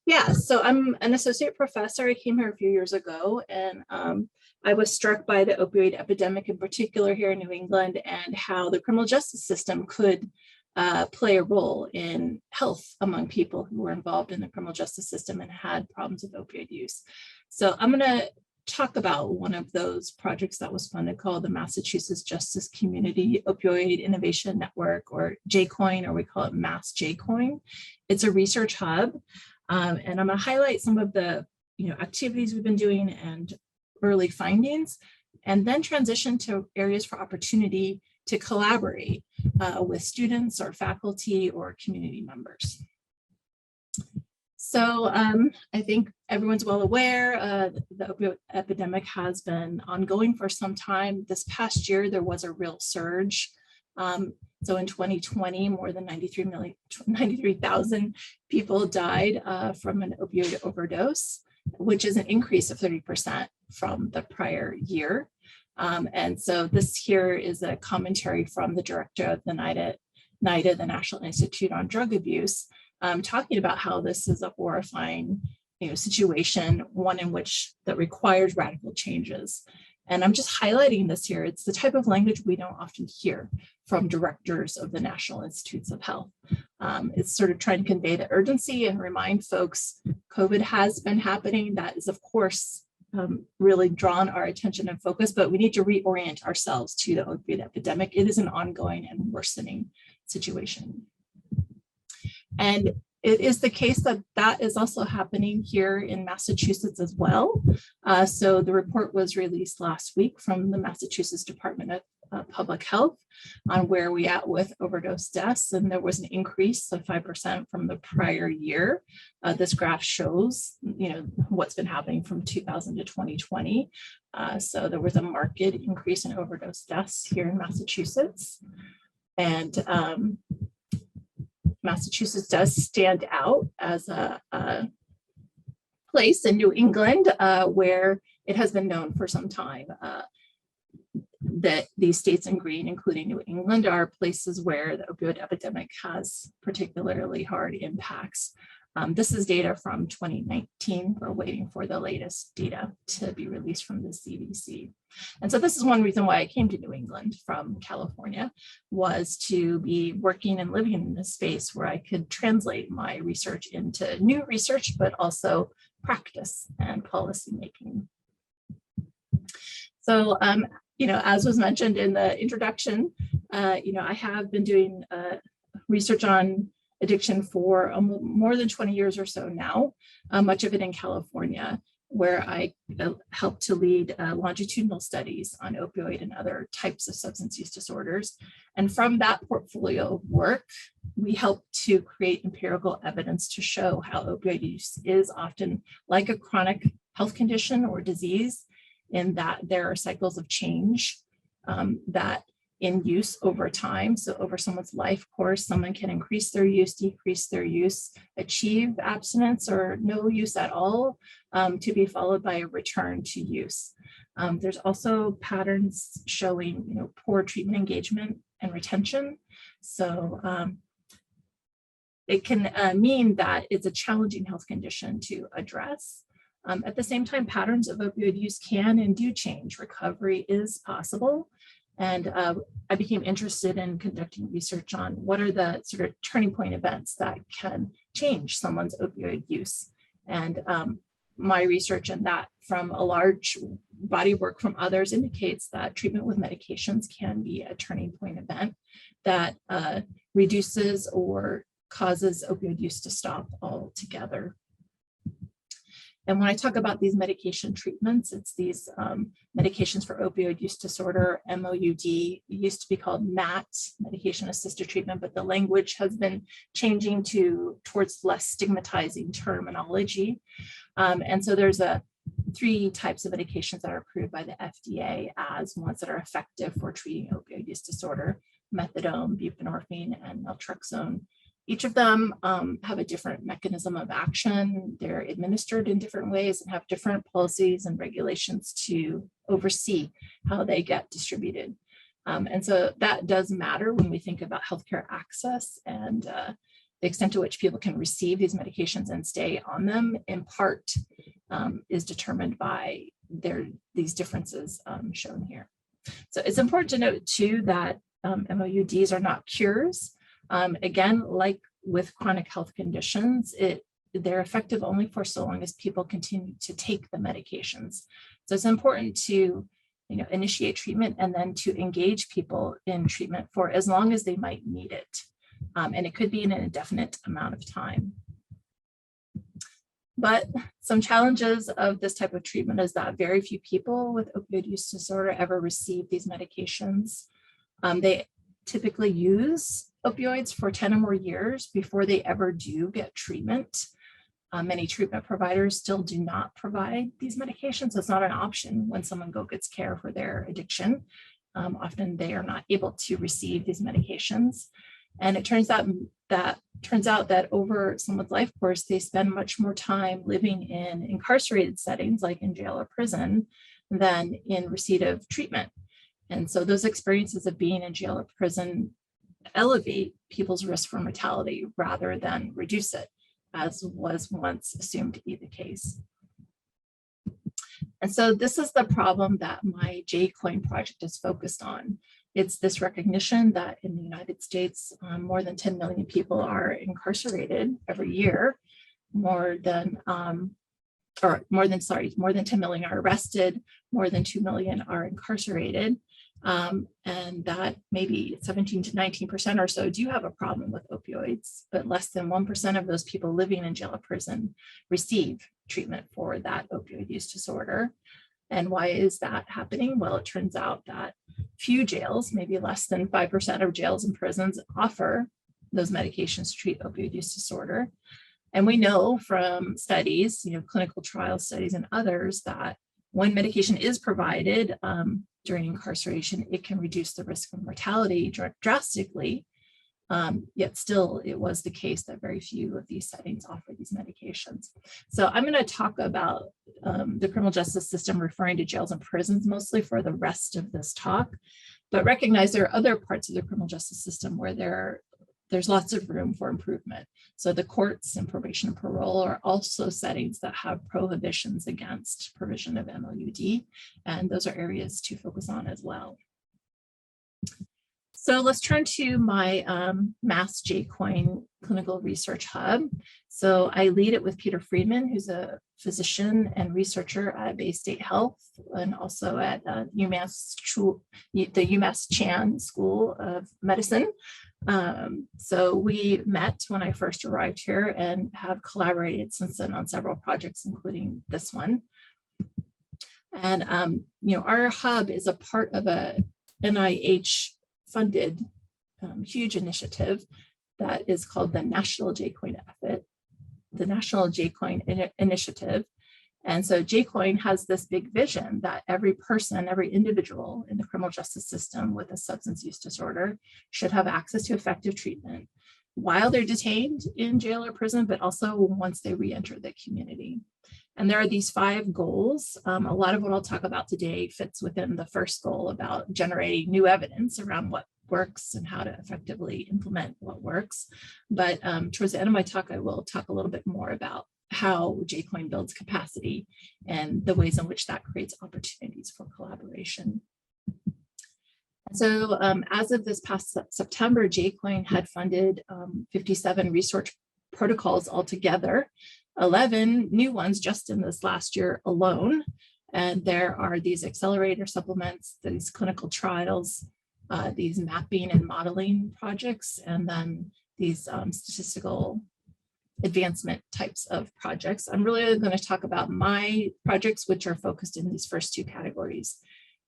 Yeah, so I'm an associate professor. I came here a few years ago, and I was struck by the opioid epidemic in particular here in New England and how the criminal justice system could play a role in health among people who were involved in the criminal justice system and had problems with opioid use. So I'm going to talk about one of those projects that was funded called the Massachusetts Justice Community Opioid Innovation Network, or JCOIN, or we call it MassJCOIN. It's a research hub. And I'm going to highlight some of the activities we've been doing and early findings, and then transition to areas for opportunity to collaborate with students or faculty or community members. So I think everyone's well aware the opioid epidemic has been ongoing for some time. This past year, there was a real surge. So in 2020, more than 93,000 people died from an opioid overdose, which is an increase of 30% from the prior year. And so this here is a commentary from the director of the NIDA, the National Institute on Drug Abuse, talking about how this is a horrifying situation, one in which that requires radical changes. And I'm just highlighting this here. It's the type of language we don't often hear from directors of the National Institutes of Health. It's sort of trying to convey the urgency and remind folks COVID has been happening. That is, of course, really drawn our attention and focus, but we need to reorient ourselves to the opioid epidemic. It is an ongoing and worsening situation. And it is the case that that is also happening here in Massachusetts as well. So the report was released last week from the Massachusetts Department of Public Health on where we at with overdose deaths, and there was an increase of 5% from the prior year. This graph shows, what's been happening from 2000 to 2020. So there was a marked increase in overdose deaths here in Massachusetts, and Massachusetts does stand out as a place in New England where it has been known for some time that these states in green, including New England, are places where the opioid epidemic has particularly hard impacts. This is data from 2019. We're waiting for the latest data to be released from the CDC. And so this is one reason why I came to New England from California, was to be working and living in a space where I could translate my research into new research, but also practice and policy making. So, as was mentioned in the introduction, I have been doing research on addiction for more than 20 years or so now, much of it in California, where I helped to lead longitudinal studies on opioid and other types of substance use disorders. And from that portfolio of work, we help to create empirical evidence to show how opioid use is often like a chronic health condition or disease, in that there are cycles of change that in use over time. So over someone's life course, someone can increase their use, decrease their use, achieve abstinence or no use at all, to be followed by a return to use. There's also patterns showing, poor treatment engagement and retention. So it can mean that it's a challenging health condition to address. At the same time, patterns of opioid use can and do change. Recovery is possible. And I became interested in conducting research on what are the sort of turning point events that can change someone's opioid use. And my research in that from a large body of work from others indicates that treatment with medications can be a turning point event that reduces or causes opioid use to stop altogether. And when I talk about these medication treatments, it's these medications for opioid use disorder, MOUD. It used to be called MAT, medication assisted treatment, but the language has been changing towards less stigmatizing terminology. And so there's three types of medications that are approved by the FDA as ones that are effective for treating opioid use disorder: methadone, buprenorphine, and naltrexone. Each of them have a different mechanism of action. They're administered in different ways and have different policies and regulations to oversee how they get distributed. And so that does matter when we think about healthcare access and the extent to which people can receive these medications and stay on them, in part, is determined by these differences shown here. So it's important to note too that MOUDs are not cures. Again, like with chronic health conditions, they're effective only for so long as people continue to take the medications. So it's important to initiate treatment and then to engage people in treatment for as long as they might need it. And it could be in an indefinite amount of time. But some challenges of this type of treatment is that very few people with opioid use disorder ever receive these medications. They typically use opioids for 10 or more years before they ever do get treatment. Many treatment providers still do not provide these medications. So it's not an option when someone gets care for their addiction. Often they are not able to receive these medications. And it turns out that over someone's life course, they spend much more time living in incarcerated settings, like in jail or prison, than in receipt of treatment. And so those experiences of being in jail or prison elevate people's risk for mortality rather than reduce it, as was once assumed to be the case. And so this is the problem that my JCOIN project is focused on. It's this recognition that in the United States, more than 10 million people are incarcerated every year. More than 10 million are arrested, more than 2 million are incarcerated. And that maybe 17 to 19% or so do have a problem with opioids, but less than 1% of those people living in jail or prison receive treatment for that opioid use disorder. And why is that happening? Well, it turns out that few jails, maybe less than 5% of jails and prisons, offer those medications to treat opioid use disorder. And we know from studies, clinical trial studies and others, that when medication is provided during incarceration, it can reduce the risk of mortality drastically. Yet still, it was the case that very few of these settings offer these medications. So I'm going to talk about the criminal justice system, referring to jails and prisons mostly for the rest of this talk, but recognize there are other parts of the criminal justice system where there's lots of room for improvement. So the courts and probation and parole are also settings that have prohibitions against provision of MOUD, and those are areas to focus on as well. So let's turn to my MassJCOIN clinical research hub. So I lead it with Peter Friedman, who's a physician and researcher at Bay State Health and also at the UMass Chan School of Medicine. So we met when I first arrived here and have collaborated since then on several projects, including this one. And our hub is a part of a NIH funded huge initiative that is called the National JCOIN Effort, the National JCOIN Initiative. And so JCOIN has this big vision that every person, every individual in the criminal justice system with a substance use disorder should have access to effective treatment while they're detained in jail or prison, but also once they re-enter the community. And there are these 5 goals. A lot of what I'll talk about today fits within the first goal about generating new evidence around what works and how to effectively implement what works. But towards the end of my talk, I will talk a little bit more about how JCOIN builds capacity and the ways in which that creates opportunities for collaboration. So as of this past September, JCOIN had funded 57 research protocols altogether, 11 new ones just in this last year alone. And there are these accelerator supplements, these clinical trials, these mapping and modeling projects, and then these statistical advancement types of projects. I'm really going to talk about my projects, which are focused in these first 2 categories,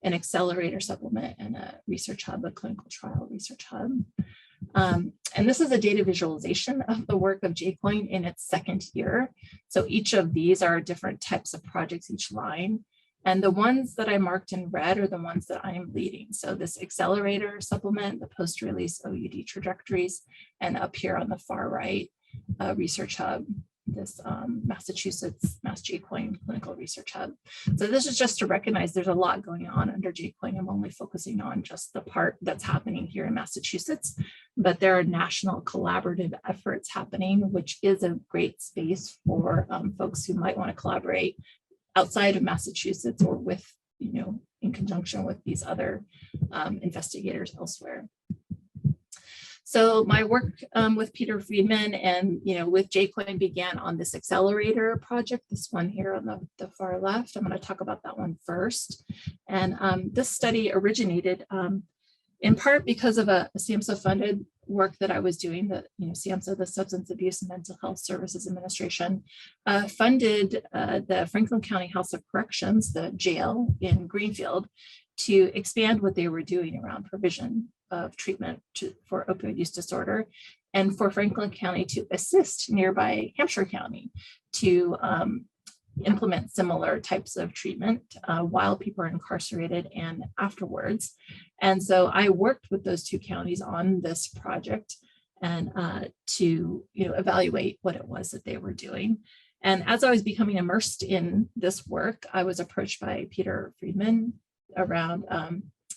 an accelerator supplement and a research hub, a clinical trial research hub. And this is a data visualization of the work of JCOIN in its 2nd year. So each of these are different types of projects, each line. And the ones that I marked in red are the ones that I'm leading. So this accelerator supplement, the post-release OUD trajectories, and up here on the far right, research hub, this Massachusetts MassJCOIN Clinical Research Hub. So this is just to recognize there's a lot going on under JCOIN. I'm only focusing on just the part that's happening here in Massachusetts. but there are national collaborative efforts happening, which is a great space for folks who might want to collaborate outside of Massachusetts or with, in conjunction with these other investigators elsewhere. So my work with Peter Friedman and with JCOIN began on this accelerator project, this one here on the far left. I'm going to talk about that one first. And this study originated in part because of a SAMHSA funded work that I was doing. That SAMHSA, the Substance Abuse and Mental Health Services Administration, funded the Franklin County House of Corrections, the jail in Greenfield, to expand what they were doing around provision of treatment for opioid use disorder, and for Franklin County to assist nearby Hampshire County to implement similar types of treatment while people are incarcerated and afterwards. And so I worked with those two counties on this project and to evaluate what it was that they were doing. And as I was becoming immersed in this work, I was approached by Peter Friedman around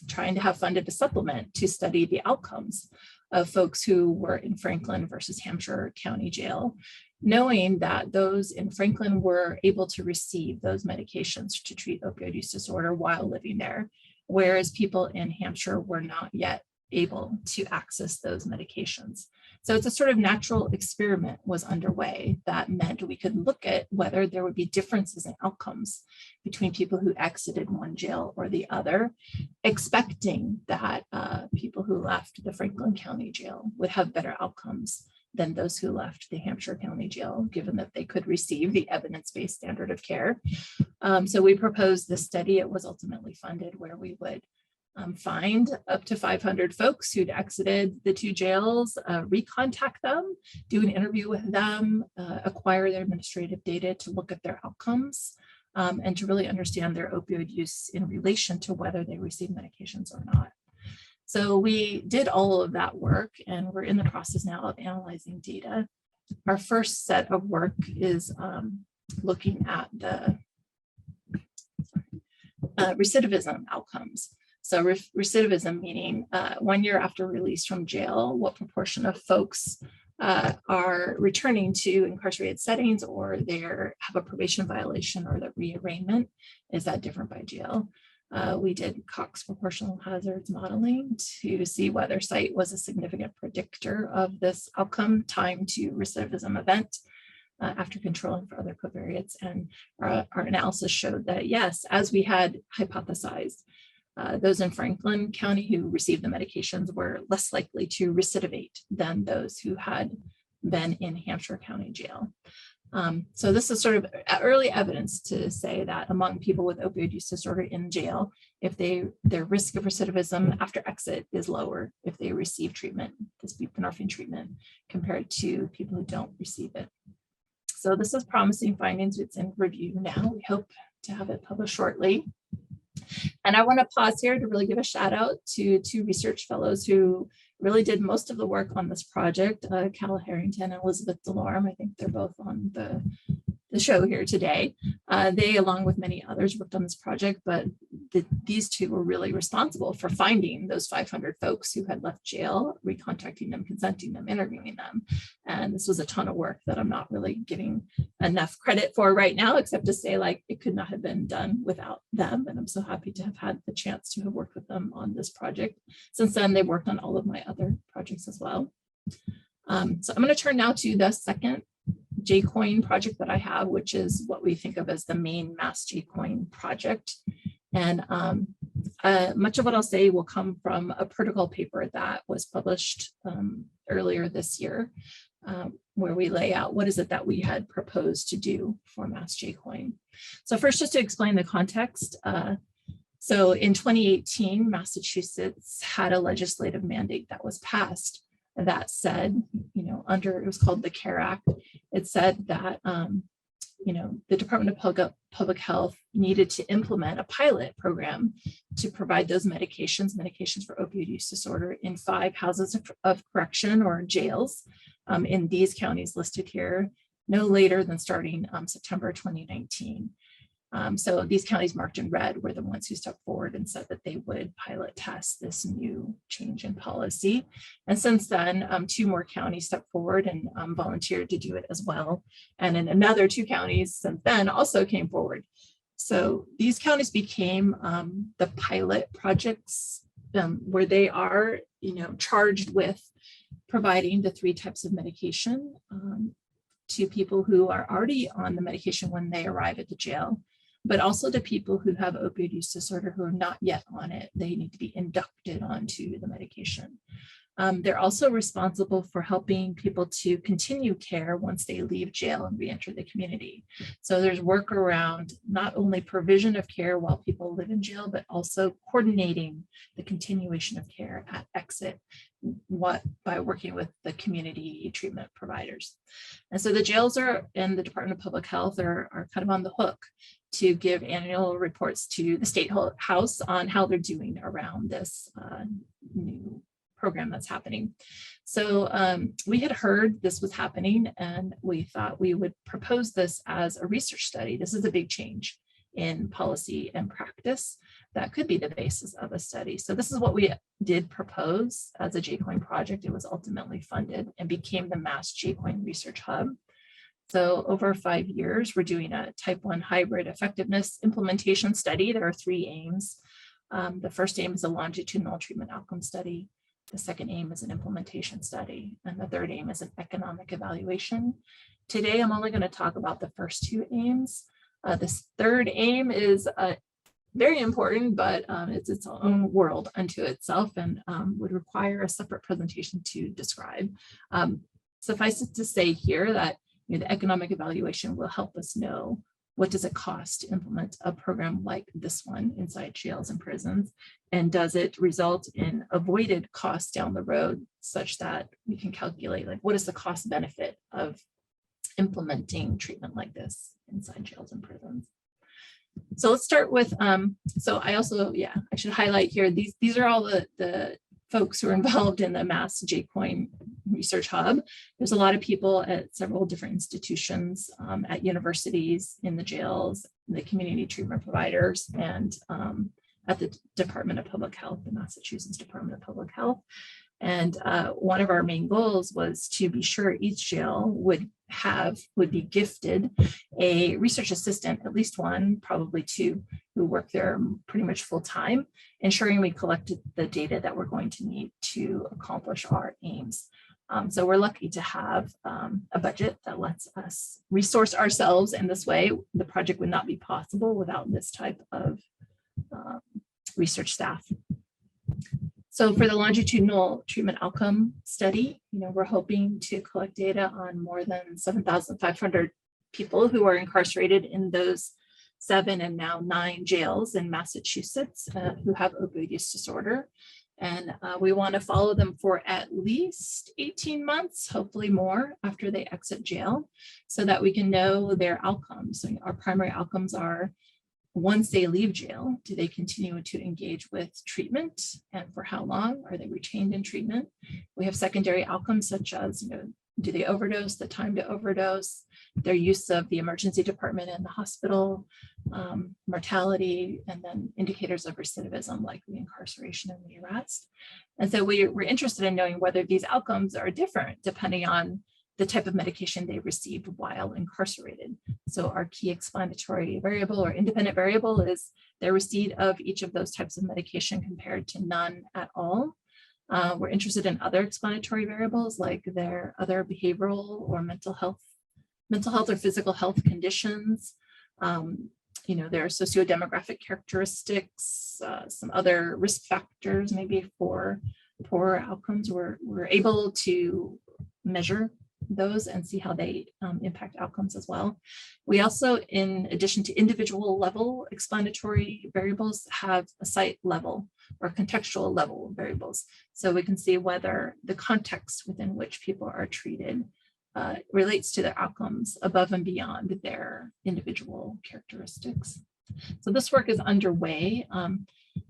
trying to have funded a supplement to study the outcomes of folks who were in Franklin versus Hampshire County Jail, knowing that those in Franklin were able to receive those medications to treat opioid use disorder while living there, whereas people in Hampshire were not yet able to access those medications. So it's a sort of natural experiment was underway that meant we could look at whether there would be differences in outcomes between people who exited one jail or the other, expecting that people who left the Franklin County Jail would have better outcomes than those who left the Hampshire County Jail, given that they could receive the evidence-based standard of care. So we proposed this study. It was ultimately funded where we would find up to 500 folks who'd exited the two jails, recontact them, do an interview with them, acquire their administrative data to look at their outcomes, and to really understand their opioid use in relation to whether they receive medications or not. So we did all of that work, and we're in the process now of analyzing data. Our first set of work is looking at the recidivism outcomes. So recidivism meaning 1 year after release from jail, what proportion of folks are returning to incarcerated settings, or they have a probation violation, or the rearrangement. Is that different by jail? We did Cox proportional hazards modeling to see whether site was a significant predictor of this outcome, time to recidivism event after controlling for other covariates. And our analysis showed that yes, as we had hypothesized, those in Franklin County who received the medications were less likely to recidivate than those who had been in Hampshire County Jail. So this is sort of early evidence to say that among people with opioid use disorder in jail, if their risk of recidivism after exit is lower if they receive treatment, this buprenorphine treatment, compared to people who don't receive it. So this is promising findings. It's in review now. We hope to have it published shortly. And I want to pause here to really give a shout out to two research fellows who really did most of the work on this project, Cal Harrington and Elizabeth DeLorme. I think they're both on the show here today. They, along with many others, worked on this project, but these two were really responsible for finding those 500 folks who had left jail, recontacting them, consenting them, interviewing them. And this was a ton of work that I'm not really giving enough credit for right now, except to say like it could not have been done without them. And I'm so happy to have had the chance to have worked with them on this project. Since then, they've worked on all of my other projects as well. So I'm going to turn now to the second JCOIN project that I have, which is what we think of as the main MassJCOIN project. And much of what I'll say will come from a protocol paper that was published earlier this year, where we lay out what is it that we had proposed to do for MassJCOIN. So first, just to explain the context. So in 2018, Massachusetts had a legislative mandate that was passed that said, it was called the CARE Act. It said that, the Department of Public Health needed to implement a pilot program to provide those medications for opioid use disorder in 5 houses of correction or jails in these counties listed here, no later than starting September 2019. So these counties marked in red were the ones who stepped forward and said that they would pilot test this new change in policy. And since then, 2 more counties stepped forward and volunteered to do it as well. And in another 2 counties since then also came forward. So these counties became the pilot projects where they are, charged with providing the 3 types of medication to people who are already on the medication when they arrive at the jail, but also to people who have opioid use disorder who are not yet on it. They need to be inducted onto the medication. They're also responsible for helping people to continue care once they leave jail and re-enter the community. So there's work around not only provision of care while people live in jail, but also coordinating the continuation of care at exit by working with the community treatment providers. And so the jails and the Department of Public Health are kind of on the hook to give annual reports to the State House on how they're doing around this new program that's happening. So we had heard this was happening and we thought we would propose this as a research study. This is a big change in policy and practice that could be the basis of a study. So this is what we did propose as a JCOIN project. It was ultimately funded and became the MassJCOIN Research Hub. So over 5 years, we're doing a type 1 hybrid effectiveness implementation study. There are 3 aims. The first aim is a longitudinal treatment outcome study. The second aim is an implementation study. And the third aim is an economic evaluation. Today, I'm only going to talk about the first 2 aims. This third aim is very important, but it's its own world unto itself and would require a separate presentation to describe. Suffice it to say here that the economic evaluation will help us know what does it cost to implement a program like this one inside jails and prisons, and does it result in avoided costs down the road such that we can calculate like what is the cost benefit of implementing treatment like this inside jails and prisons. So let's start with, so I also, I should highlight here, these are all the folks who are involved in the MassJCOIN Research Hub. There's a lot of people at several different institutions, at universities, in the jails, the community treatment providers, and at the Department of Public Health, the Massachusetts Department of Public Health. And one of our main goals was to be sure each jail would be gifted a research assistant, at least one, probably 2, who work there pretty much full time, ensuring we collected the data that we're going to need to accomplish our aims. So we're lucky to have a budget that lets us resource ourselves in this way. The project would not be possible without this type of research staff. So for the longitudinal treatment outcome study, we're hoping to collect data on more than 7,500 people who are incarcerated in those 7 and now 9 jails in Massachusetts who have opioid use disorder. And we want to follow them for at least 18 months, hopefully more, after they exit jail, so that we can know their outcomes. So our primary outcomes are, once they leave jail, do they continue to engage with treatment, and for how long? Are they retained in treatment? We have secondary outcomes such as, do they overdose, the time to overdose, their use of the emergency department and the hospital, mortality, and then indicators of recidivism like reincarceration and rearrest. And so we're interested in knowing whether these outcomes are different depending on the type of medication they received while incarcerated. So our key explanatory variable or independent variable is their receipt of each of those types of medication compared to none at all. We're interested in other explanatory variables like their other behavioral or mental health or physical health conditions, their sociodemographic characteristics, some other risk factors maybe for poor outcomes. We're able to measure those and see how they impact outcomes as well. We also, in addition to individual level explanatory variables, have a site level or contextual level variables. So we can see whether the context within which people are treated relates to their outcomes above and beyond their individual characteristics. So this work is underway.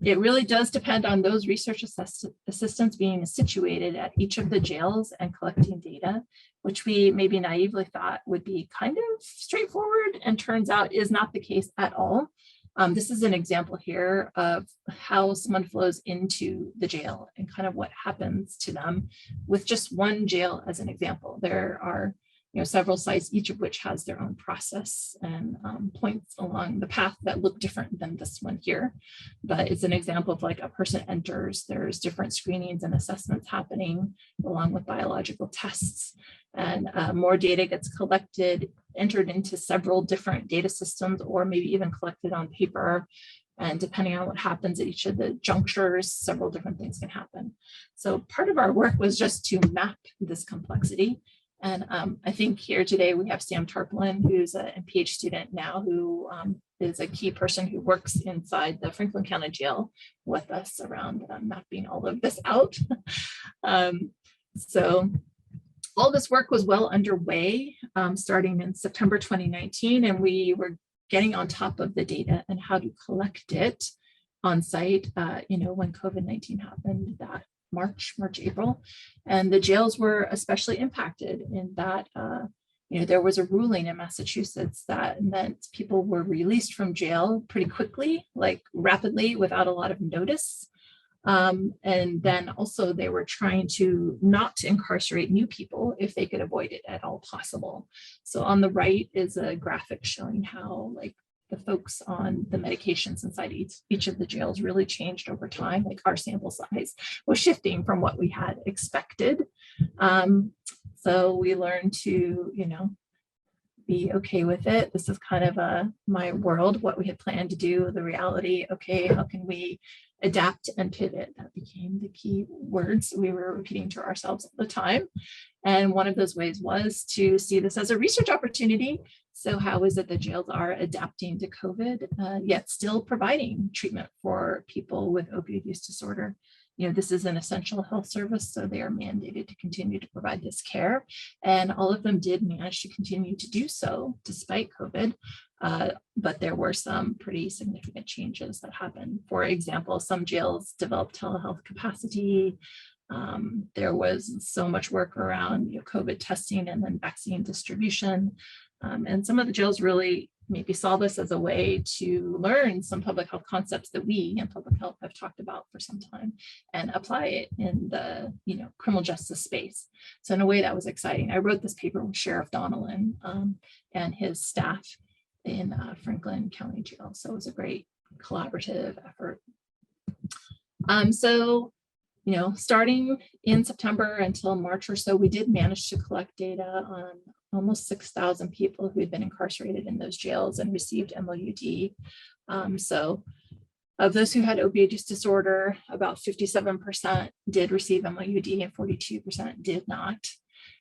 It really does depend on those research assistants being situated at each of the jails and collecting data, which we maybe naively thought would be kind of straightforward, and turns out is not the case at all. This is an example here of how someone flows into the jail and kind of what happens to them with just one jail as an example. There are several sites, each of which has their own process and points along the path that look different than this one here. But it's an example of like a person enters, there's different screenings and assessments happening along with biological tests, and more data gets collected, entered into several different data systems, or maybe even collected on paper. And depending on what happens at each of the junctures, several different things can happen. So part of our work was just to map this complexity. And I think here today we have Sam Tarpolin, who's a MPH student now, who is a key person who works inside the Franklin County Jail with us around mapping all of this out. So all this work was well underway starting in September 2019, and we were getting on top of the data and how to collect it on site, when COVID-19 happened that March, April, and the jails were especially impacted in that, there was a ruling in Massachusetts that meant people were released from jail pretty quickly, like rapidly, without a lot of notice. And then also they were trying to not incarcerate new people if they could avoid it at all possible. So on the right is a graphic showing how like the folks on the medications inside each of the jails really changed over time. Like our sample size was shifting from what we had expected. So we learned to, be okay with it. This is kind of my world, what we had planned to do, the reality. Okay, how can we adapt and pivot? That became the key words we were repeating to ourselves all the time. And one of those ways was to see this as a research opportunity. So how is it that jails are adapting to COVID, yet still providing treatment for people with opioid use disorder? This is an essential health service, so they are mandated to continue to provide this care. And all of them did manage to continue to do so despite COVID. But there were some pretty significant changes that happened. For example, some jails developed telehealth capacity. There was so much work around COVID testing and then vaccine distribution. And some of the jails really maybe saw this as a way to learn some public health concepts that we in public health have talked about for some time and apply it in the criminal justice space. So in a way that was exciting. I wrote this paper with Sheriff Donnellan and his staff in Franklin County Jail. So it was a great collaborative effort. Starting in September until March or so, we did manage to collect data on almost 6,000 people who had been incarcerated in those jails and received MOUD. So of those who had opioid use disorder, about 57% did receive MOUD and 42% did not.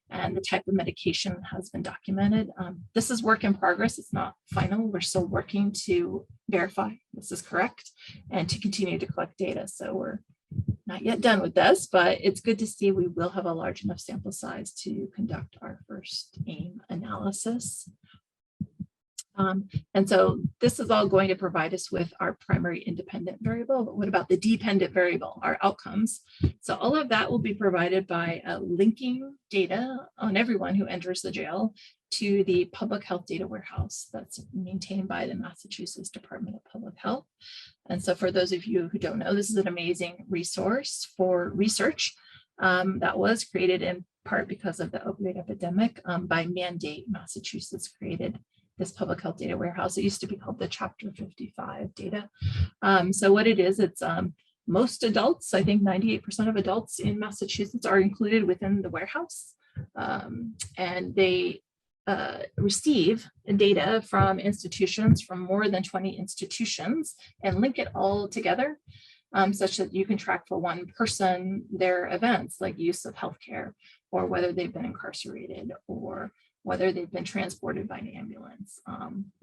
And the type of medication has been documented. This is work in progress. It's not final. We're still working to verify this is correct and to continue to collect data. So we're not yet done with this, but it's good to see we will have a large enough sample size to conduct our first AIM analysis. And so this is all going to provide us with our primary independent variable, but what about the dependent variable, our outcomes? So all of that will be provided by linking data on everyone who enters the jail to the public health data warehouse that's maintained by the Massachusetts Department of Public Health. And so for those of you who don't know, this is an amazing resource for research that was created in part because of the opioid epidemic. By mandate, Massachusetts created this public health data warehouse. It used to be called the Chapter 55 data. So what it is, it's most adults, I think 98% of adults in Massachusetts are included within the warehouse. And they receive data from institutions, from more than 20 institutions, and link it all together such that you can track for one person their events like use of healthcare, or whether they've been incarcerated, or whether they've been transported by an ambulance.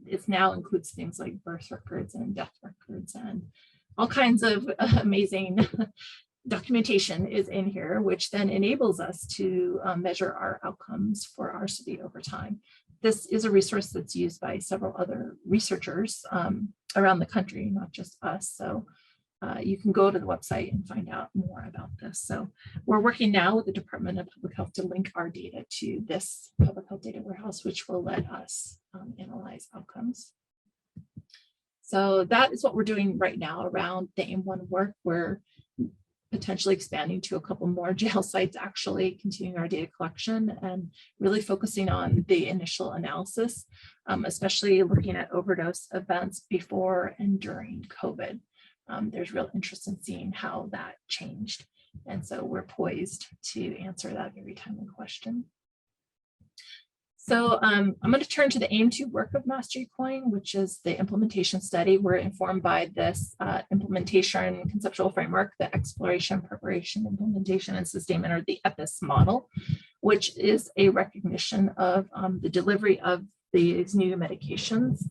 It now includes things like birth records and death records and all kinds of amazing documentation is in here, which then enables us to measure our outcomes for our study over time. This is a resource that's used by several other researchers around the country, not just us. So you can go to the website and find out more about this. So we're working now with the Department of Public Health to link our data to this public health data warehouse, which will let us analyze outcomes. So that is what we're doing right now around the AIM-1 work. We're potentially expanding to a couple more jail sites, actually continuing our data collection and really focusing on the initial analysis, especially looking at overdose events before and during COVID. There's real interest in seeing how that changed. And so we're poised to answer that very timely question. So I'm going to turn to the AIM-2 work of MassJCOIN, which is the implementation study. We're informed by this implementation conceptual framework, the exploration, preparation, implementation, and sustainment, or the EPIS model, which is a recognition of the delivery of these new medications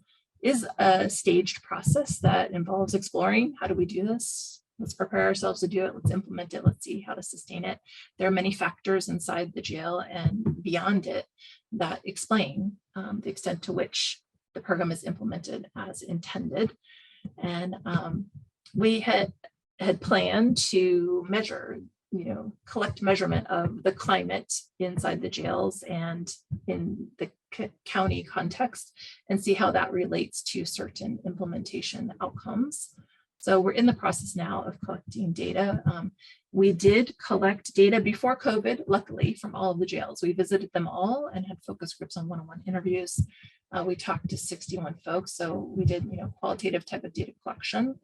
is a staged process that involves exploring how do we do this? Let's prepare ourselves to do it. Let's implement it. Let's see how to sustain it. There are many factors inside the jail and beyond it that explain the extent to which the program is implemented as intended. And we had planned to measure, collect measurement of the climate inside the jails and in the county context and see how that relates to certain implementation outcomes. So we're in the process now of collecting data. We did collect data before COVID, luckily, from all of the jails. We visited them all and had focus groups on one-on-one interviews. We talked to 61 folks. So we did, qualitative type of data collection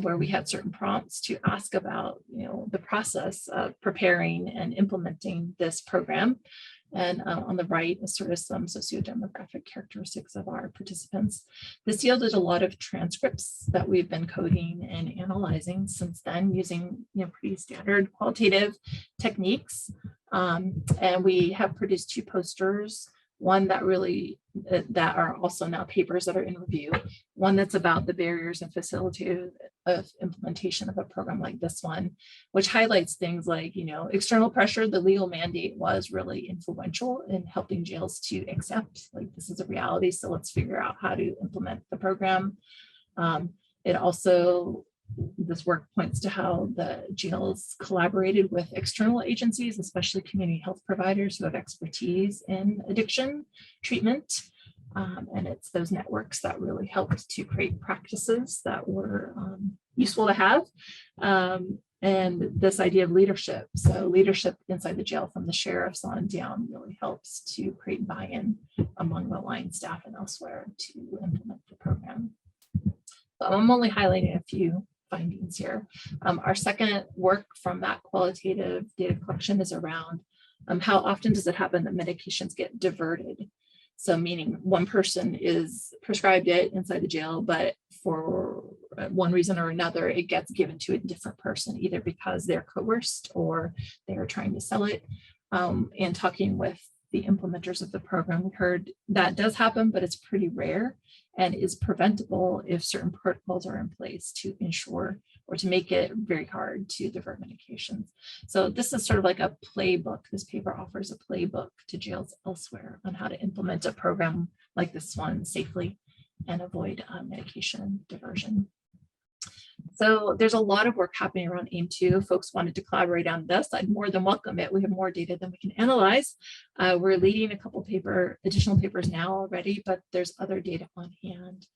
where we had certain prompts to ask about, the process of preparing and implementing this program. And on the right is sort of some sociodemographic characteristics of our participants. This yielded a lot of transcripts that we've been coding and analyzing since then using pretty standard qualitative techniques. And we have produced 2 posters, one that really that are also now papers that are in review, one that's about the barriers and facilitative of implementation of a program like this one, which highlights things like, external pressure. The legal mandate was really influential in helping jails to accept, like, this is a reality, so let's figure out how to implement the program. It also, this work points to how the jails collaborated with external agencies, especially community health providers who have expertise in addiction treatment. And it's those networks that really helped to create practices that were useful to have. And this idea of leadership. So leadership inside the jail from the sheriffs on down really helps to create buy-in among the line staff and elsewhere to implement the program. So I'm only highlighting a few findings here. Our second work from that qualitative data collection is around how often does it happen that medications get diverted? So meaning one person is prescribed it inside the jail, but for one reason or another, it gets given to a different person, either because they're coerced or they're trying to sell it. And talking with the implementers of the program, we heard that does happen, but it's pretty rare and is preventable if certain protocols are in place to ensure or to make it very hard to divert medications. So this is sort of like a playbook. This paper offers a playbook to jails elsewhere on how to implement a program like this one safely and avoid medication diversion. So there's a lot of work happening around AIM-2. Folks wanted to collaborate on this. I'd more than welcome it. We have more data than we can analyze. We're leading a couple additional papers now already, but there's other data on hand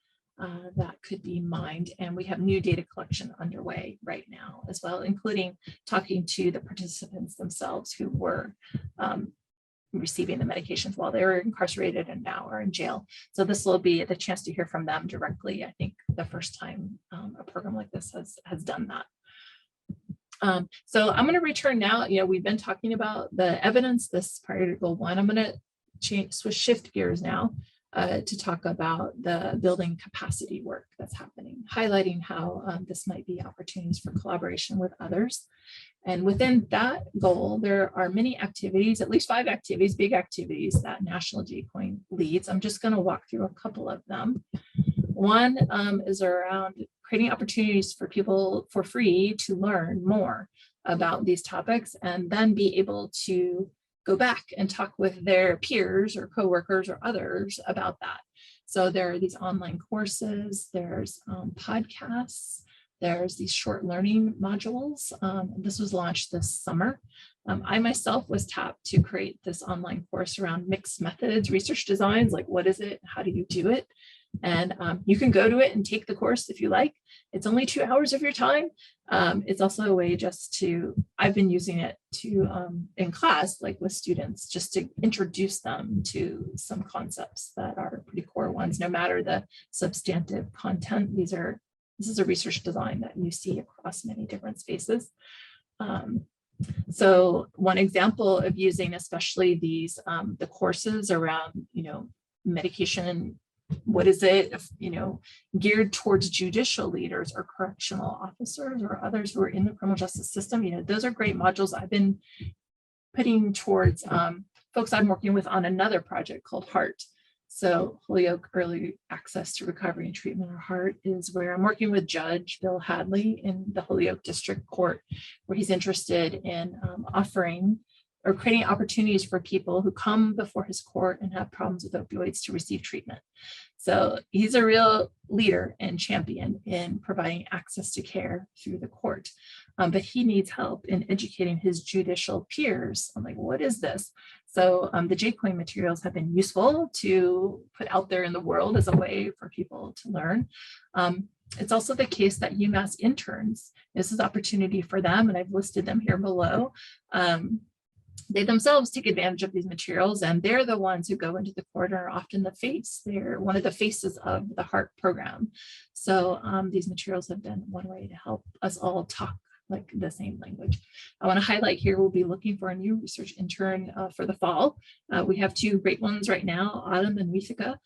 that could be mined. And we have new data collection underway right now as well, including talking to the participants themselves who were receiving the medications while they were incarcerated and now are in jail. So this will be the chance to hear from them directly. I think the first time a program like this has done that. So I'm going to return now. We've been talking about the evidence, this priority goal 1. I'm going to shift gears now to talk about the building capacity work that's happening, highlighting how this might be opportunities for collaboration with others. And within that goal, there are many activities, at least 5 activities, big activities that National JCOIN leads. I'm just going to walk through a couple of them. One is around creating opportunities for people for free to learn more about these topics and then be able to go back and talk with their peers or coworkers or others about that. So there are these online courses, there's podcasts, There's these short learning modules. This was launched this summer. I myself was tapped to create this online course around mixed methods, research designs, like what is it, how do you do it? And you can go to it and take the course if you like. It's only 2 hours of your time. It's also a way just to, I've been using it to in class, like with students, just to introduce them to some concepts that are pretty core ones, no matter the substantive content. This is a research design that you see across many different spaces. So one example of using especially these, the courses around, medication, what is it, geared towards judicial leaders or correctional officers or others who are in the criminal justice system. Those are great modules I've been putting towards folks I'm working with on another project called HEART. So Holyoke Early Access to Recovery and Treatment, or HEART, is where I'm working with Judge Bill Hadley in the Holyoke District Court, where he's interested in offering or creating opportunities for people who come before his court and have problems with opioids to receive treatment. So he's a real leader and champion in providing access to care through the court. But he needs help in educating his judicial peers on, like, what is this? So the JCOIN materials have been useful to put out there in the world as a way for people to learn. It's also the case that UMass interns, this is opportunity for them, and I've listed them here below. They themselves take advantage of these materials, and they're the ones who go into the court and are often the face. They're one of the faces of the HEART program. So these materials have been one way to help us all talk like the same language. I want to highlight here, we'll be looking for a new research intern for the fall. We have 2 great ones right now, Autumn and Rithika,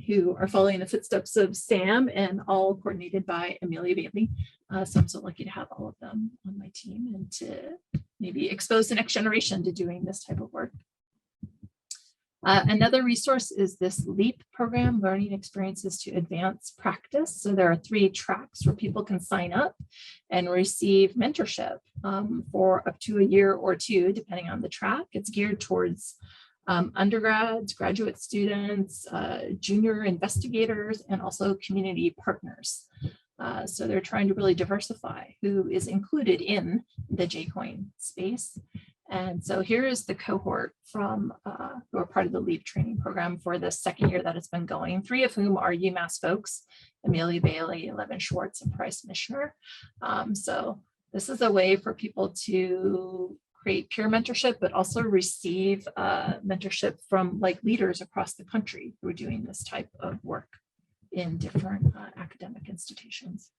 who are following the footsteps of Sam, and all coordinated by Amelia Bailey. So I'm so lucky to have all of them on my team and to maybe expose the next generation to doing this type of work. Another resource is this LEAP program, Learning Experiences to Advance Practice. So there are 3 tracks where people can sign up and receive mentorship for up to a year or 2, depending on the track. It's geared towards undergrads, graduate students, junior investigators, and also community partners. So they're trying to really diversify who is included in the JCOIN space. And so here is the cohort from who are part of the LEAP training program for the 2nd year that it's been going, 3 of whom are UMass folks, Amelia Bailey, Levin Schwartz, and Price Mishner. So this is a way for people to create peer mentorship, but also receive mentorship from like leaders across the country who are doing this type of work in different academic institutions.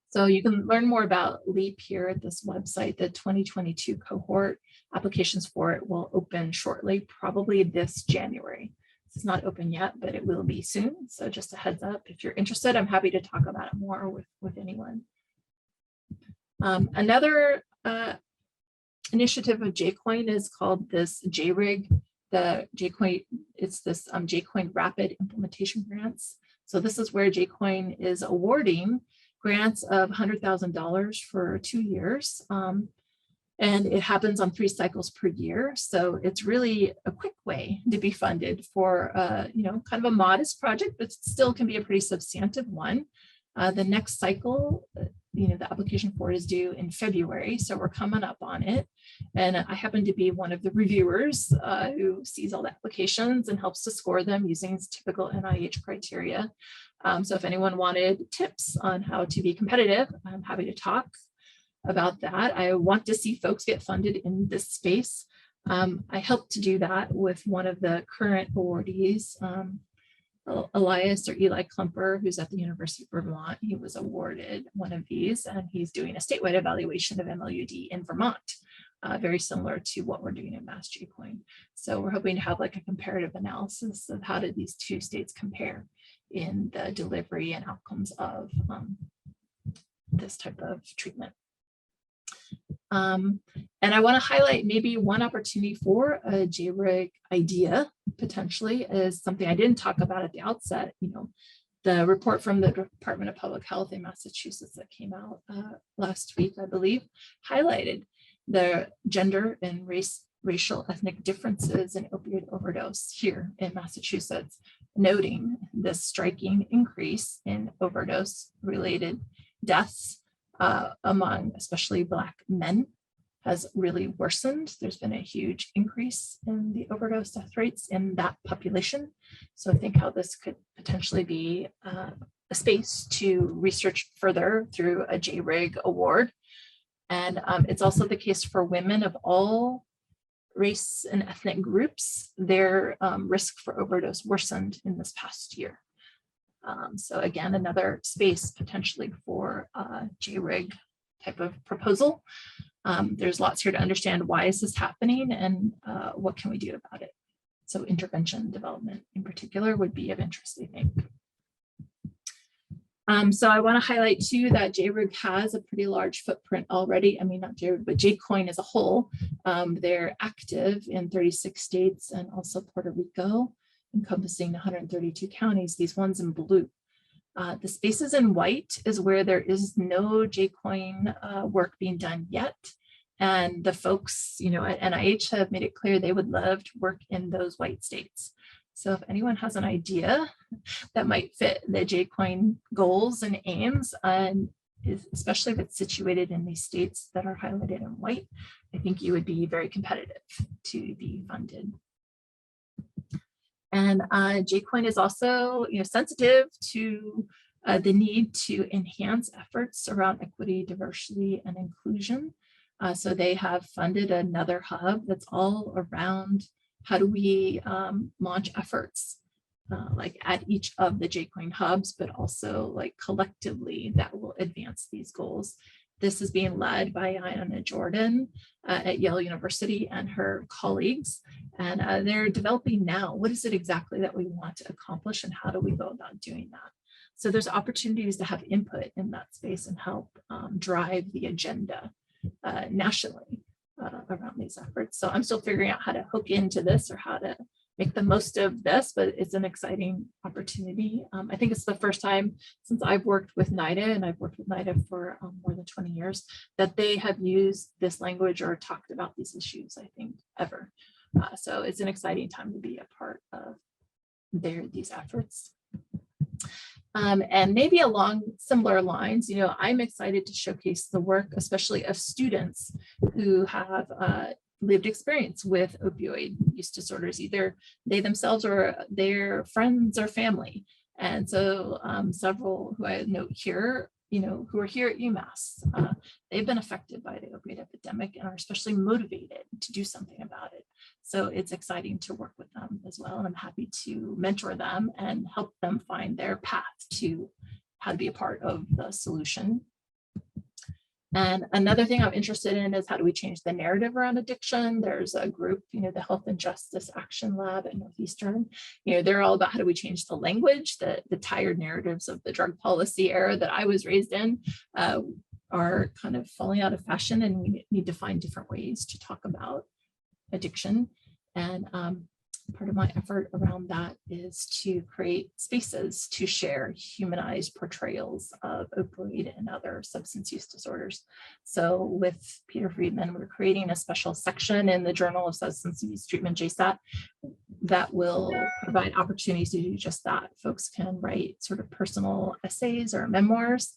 So you can learn more about LEAP here at this website. The 2022 cohort applications for it will open shortly, probably this January. It's not open yet, but it will be soon. So just a heads up, if you're interested, I'm happy to talk about it more with anyone. Another initiative of JCOIN is called this JRIG. The JCOIN, it's this JCOIN Rapid Implementation Grants. So this is where JCOIN is awarding grants of $100,000 for 2 years. And it happens on 3 cycles per year. So it's really a quick way to be funded for, kind of a modest project, but still can be a pretty substantive one. The next cycle, the application for it is due in February. So we're coming up on it. And I happen to be one of the reviewers who sees all the applications and helps to score them using typical NIH criteria. So if anyone wanted tips on how to be competitive, I'm happy to talk about that. I want to see folks get funded in this space. I helped to do that with one of the current awardees, Elias or Eli Klumper, who's at the University of Vermont. He was awarded one of these, and he's doing a statewide evaluation of MOUD in Vermont, very similar to what we're doing in MassJCOIN. So we're hoping to have like a comparative analysis of how did these 2 states compare in the delivery and outcomes of this type of treatment. And I want to highlight maybe one opportunity for a JRIG idea, potentially, is something I didn't talk about at the outset. The report from the Department of Public Health in Massachusetts that came out last week, I believe, highlighted the gender and racial ethnic differences in opioid overdose here in Massachusetts. noting this striking increase in overdose-related deaths among especially Black men has really worsened. There's been a huge increase in the overdose death rates in that population. So I think how this could potentially be a space to research further through a JRIG award. And it's also the case for women of all race and ethnic groups. Their risk for overdose worsened in this past year. So again, another space potentially for a JRIG type of proposal. There's lots here to understand why is this happening and what can we do about it. So intervention development in particular would be of interest, I think. So I want to highlight too that JRIG has a pretty large footprint already. I mean, not JRIG, but JCOIN as a whole. They're active in 36 states and also Puerto Rico, encompassing 132 counties, these ones in blue. The spaces in white is where there is no JCOIN work being done yet. And the folks, at NIH have made it clear they would love to work in those white states. So if anyone has an idea that might fit the JCOIN goals and aims, and especially if it's situated in these states that are highlighted in white, I think you would be very competitive to be funded. And JCOIN is also sensitive to the need to enhance efforts around equity, diversity, and inclusion. So they have funded another hub that's all around how do we launch efforts like at each of the JCOIN hubs, but also like collectively that will advance these goals. This is being led by Ayanna Jordan at Yale University and her colleagues. And they're developing now, what is it exactly that we want to accomplish and how do we go about doing that? So there's opportunities to have input in that space and help drive the agenda nationally around these efforts. So I'm still figuring out how to hook into this or how to make the most of this, but it's an exciting opportunity. I think it's the first time since I've worked with NIDA, and I've worked with NIDA for more than 20 years, that they have used this language or talked about these issues, I think, ever. So it's an exciting time to be a part of these efforts. And maybe along similar lines, I'm excited to showcase the work, especially of students who have lived experience with opioid use disorders, either they themselves or their friends or family. And so several who I note here, who are here at UMass, they've been affected by the opioid epidemic and are especially motivated to do something about it. So it's exciting to work with them as well. And I'm happy to mentor them and help them find their path to how to be a part of the solution. And another thing I'm interested in is how do we change the narrative around addiction? There's a group, the Health and Justice Action Lab at Northeastern. They're all about how do we change the language, the tired narratives of the drug policy era that I was raised in are kind of falling out of fashion, and we need to find different ways to talk about addiction. And part of my effort around that is to create spaces to share humanized portrayals of opioid and other substance use disorders. So with Peter Friedman, we're creating a special section in the Journal of Substance Use Treatment, JSAT, that will provide opportunities to do just that. Folks can write sort of personal essays or memoirs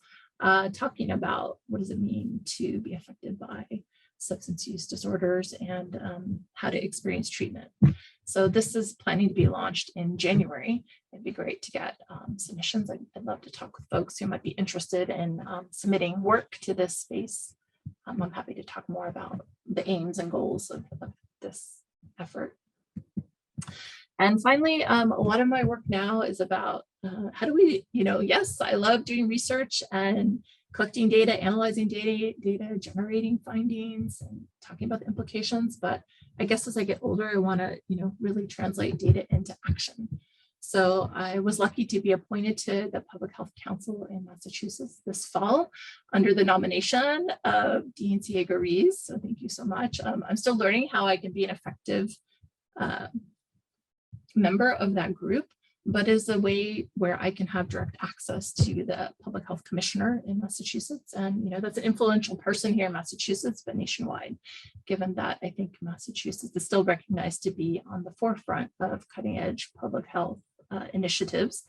talking about what does it mean to be affected by substance use disorders and how to experience treatment. So this is planning to be launched in January. It'd be great to get submissions. I'd love to talk with folks who might be interested in submitting work to this space. I'm happy to talk more about the aims and goals of this effort. And finally, a lot of my work now is about how do we, yes, I love doing research and collecting data, analyzing data, generating findings, and talking about the implications. But I guess as I get older, I want to, really translate data into action. So I was lucky to be appointed to the Public Health Council in Massachusetts this fall under the nomination of Dean Ciega-Rees. So thank you so much. I'm still learning how I can be an effective member of that group, but is a way where I can have direct access to the public health commissioner in Massachusetts. And, that's an influential person here in Massachusetts, but nationwide, given that I think Massachusetts is still recognized to be on the forefront of cutting edge public health initiatives.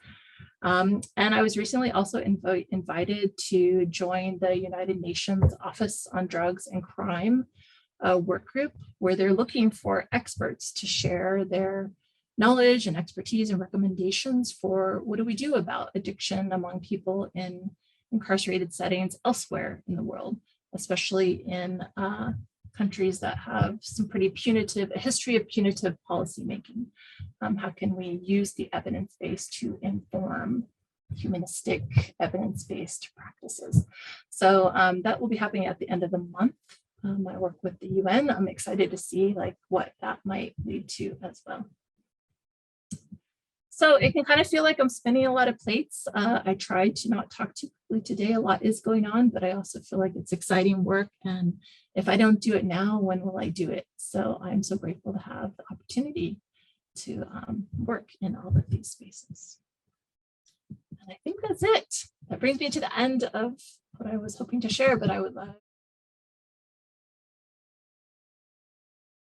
And I was recently also invited to join the United Nations Office on Drugs and Crime work group, where they're looking for experts to share their knowledge and expertise and recommendations for what do we do about addiction among people in incarcerated settings elsewhere in the world, especially in countries that have some pretty punitive, a history of punitive policymaking. How can we use the evidence base to inform humanistic evidence-based practices? So that will be happening at the end of the month. I work with the UN. I'm excited to see like what that might lead to as well. So it can kind of feel like I'm spinning a lot of plates. I tried to not talk too quickly today. A lot is going on, but I also feel like it's exciting work. And if I don't do it now, when will I do it? So I'm so grateful to have the opportunity to work in all of these spaces. And I think that's it. That brings me to the end of what I was hoping to share, but I would love